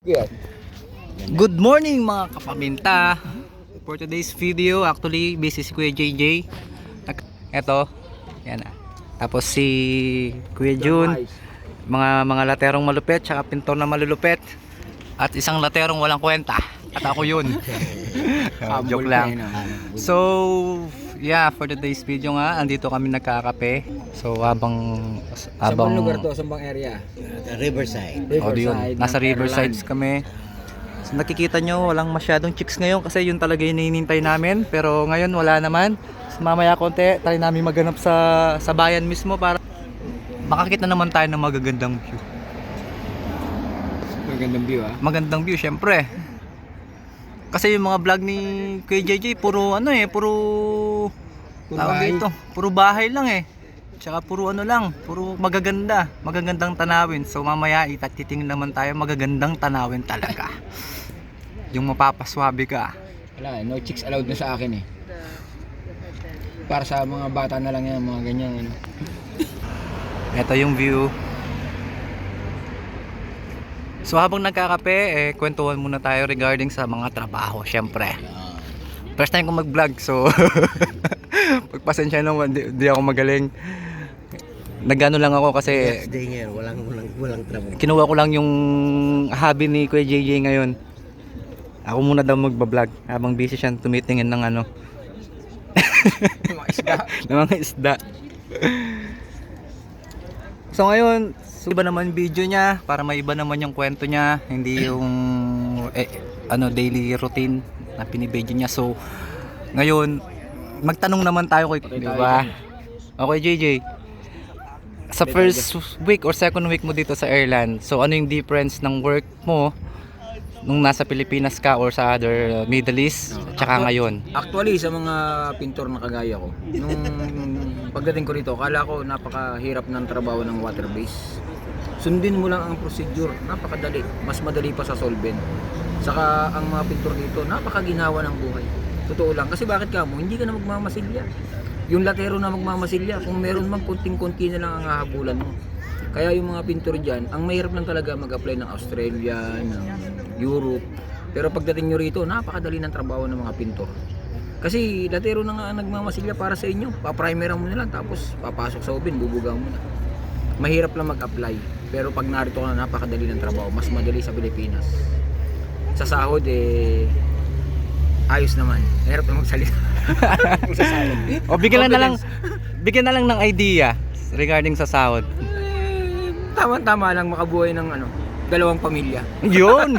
Yeah. Good morning mga kapaminta. For today's video, actually busy si Kuya JJ. Eto, yan na. Tapos si Kuya Jun, mga laterong malupit, tsaka pintor na malulupit, at isang laterong walang kwenta. At ako yun. Joke lang. So, yeah, for today's video nga, andito kami nagkakape. So, habang Saan bang lugar to? Saan bang area? Riverside. Nasa Riverside kami. So, nakikita nyo, walang masyadong chicks ngayon kasi yun talaga yung hinihintay namin. Pero ngayon wala naman. So, mamaya konti, tayo namin maganap sa bayan mismo para makakita naman tayo ng magagandang view. Magandang view Magandang view, syempre. Kasi yung mga vlog ni Kuya JJ, puro bahay. Puro bahay lang eh. Tsaka puro puro magagandang tanawin. So mamaya itatitingin naman tayo magagandang tanawin talaga. Yung mapapaswabe ka. Wala, no chicks allowed na sa akin eh. Para sa mga bata na lang yan, mga ganyan. Ito yung view. So habang nagkakape, kwentuhan muna tayo regarding sa mga trabaho, syempre. First time ko mag-vlog, so pagpasensya naman, di ako magaling. Nagano lang ako kasi Walang trabaho. kinuha ko lang yung hobby ni Kuya JJ ngayon. Ako muna daw magbablog habang busy siya tumitingin ng Mga isda. ng mga isda. So ngayon, iba naman video niya para maiba naman yung kwento niya, hindi yung daily routine na pinibidyo niya. So ngayon, magtanong naman tayo kay, di ba? Okay, JJ. Sa first week or second week mo dito sa Ireland, so ano yung difference ng work mo nung nasa Pilipinas ka or sa other Middle East tsaka ngayon? Actually, sa mga pintor na kagaya ko, nung pagdating ko rito, akala ko napakahirap ng trabaho ng water base. Sundin mo lang ang procedure, napakadali, mas madali pa sa solvent. Saka ang mga pintor dito, napakaginawa ng buhay. Totoo lang, kasi bakit ka mo, hindi ka na magmamasilya. Yung latero na magmamasilya, kung meron mang kunting-kunti na lang ang hahabulan mo. Kaya yung mga pintor dyan, ang mahirap lang talaga mag-apply ng Australia, ng Europe. Pero pagdating nyo rito, napakadali ng trabaho ng mga pintor. Kasi latero na nga nagmamasilya para sa inyo. Paprimeran mo na lang, tapos papasok sa oven, bubugang mo na. Mahirap lang mag-apply. Pero pag narito ka na, napakadali ng trabaho. Mas madali sa Pilipinas. Sa sahod, ayos naman. Mahirap lang magsalita. O bigyan na lang ng idea regarding sa sahod. Tama-tama lang makabuhay ng dalawang pamilya. Yun.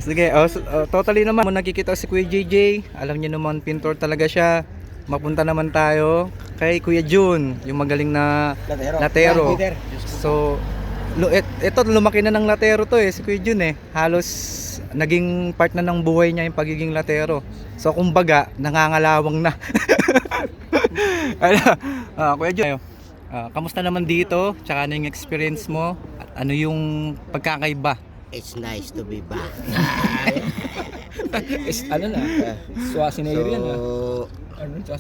Sige. Totally naman. Kung nakikita si Kuya JJ, alam niyo naman pintor talaga siya. Mapunta naman tayo kay Kuya Jun, yung magaling na latero. So, ito lumaki na ng latero to si Kuya Jun Halos naging part na ng buhay niya yung pagiging latero. So, kumbaga, nangangalawang na. Kuya Jun, kamusta naman dito? Tsaka ano yung experience mo? At ano yung pagkakaiba? It's nice to be back. Schwarzenegger yan So,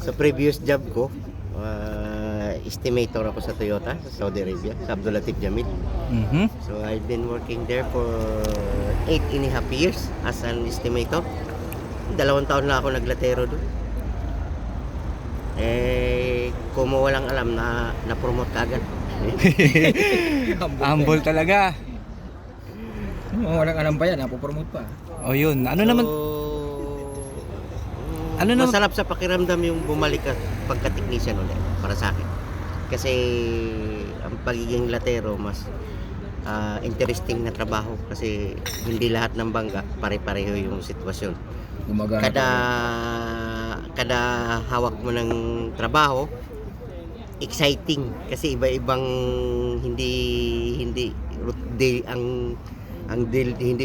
sa previous job ko, estimator ako sa Toyota, sa Saudi Arabia, sa Abdul Latif Jamil. So, I've been working there for 8.5 years as an estimator. 2 taon na ako naglatero doon. Kung mo walang alam na promote ka agad. Humble talaga. Walang alam pa yan, napopromote pa. O yun, naman Masarap sa pakiramdam yung bumalik ka pagka-technician ulit para sa akin. Kasi ang pagiging latero mas interesting na trabaho kasi hindi lahat ng bangga pare-pareho yung sitwasyon. Kada hawak mo ng trabaho exciting kasi iba-ibang hindi hindi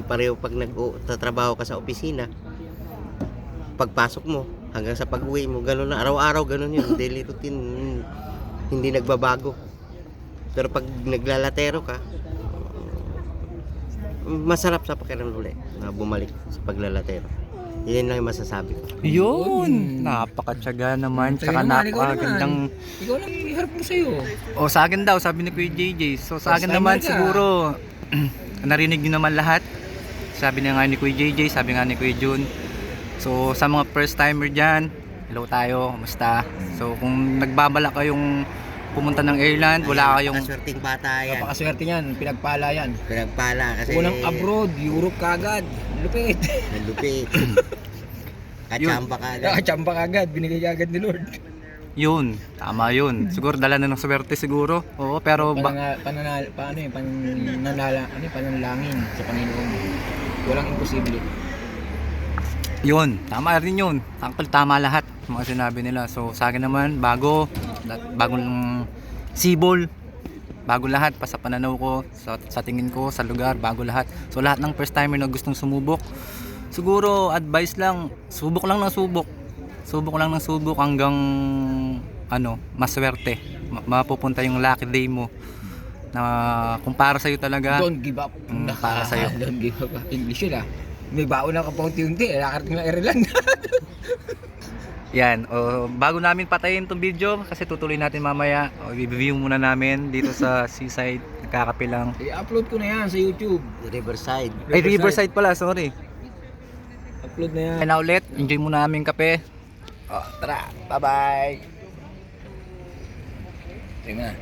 pareho pag nagtatrabaho ka sa opisina. Pagpasok mo hanggang sa pag-uwi mo, gano'n na araw-araw, gano'n yun, daily routine, hindi nagbabago. Pero pag naglalatero ka, masarap sa pakiramdam ulit na bumalik sa paglalatero. Yun lang yung masasabi ko. Yun, napakatyaga naman, Sa'yo tsaka naman, ikaw napakagandang... Ikaw lang iharap mo sa'yo. O sa akin daw, sabi ni Kuya JJ. So sa akin First naman timer ka. siguro, narinig nyo naman lahat. Sabi nga ni Kuya JJ, sabi nga ni Kuya Jun. So sa mga first timer dyan, hello tayo, kamusta? So kung nagbabala kayong pumunta ng Ireland, wala kayong... Napakaswerteng bata yan. Napakaswerte niyan, pinagpala yan. Pinagpala kasi... Unang abroad, Europe kagad. Lupit. Nalupit. Kachamba ka agad. Nakachamba kagad, binigay kagad ni Lord. Yun, tama yun. Siguro dala na ng swerte siguro. Oo, pero... Pananalangin sa Panginoon. Walang imposible. Yun, tama rin yun. Actually, tama lahat mga sinabi nila. So sa akin naman, bagong sibol, bago lahat pa sa pananaw ko, sa tingin ko, sa lugar, bago lahat. So lahat ng first timer na gustong sumubok, siguro advice lang, subok lang ng subok. Subok lang ng subok hanggang maswerte. Mapupunta yung lucky day mo na kung para sa'yo talaga. Don't give up. Para sa'yo. Don't give up. English yun ah. May baon na kapaunti-unti. Nakarating na Ireland. Yan, bago namin patayin tong video kasi tutuloy natin mamaya. I-review muna namin dito sa seaside, nagkakape lang. I-upload ko na yan sa YouTube. Riverside. Ay, Riverside pala, sorry. Upload na yan. Kaya na ulit, enjoy muna namin kape. Tara, bye-bye. Tingnan.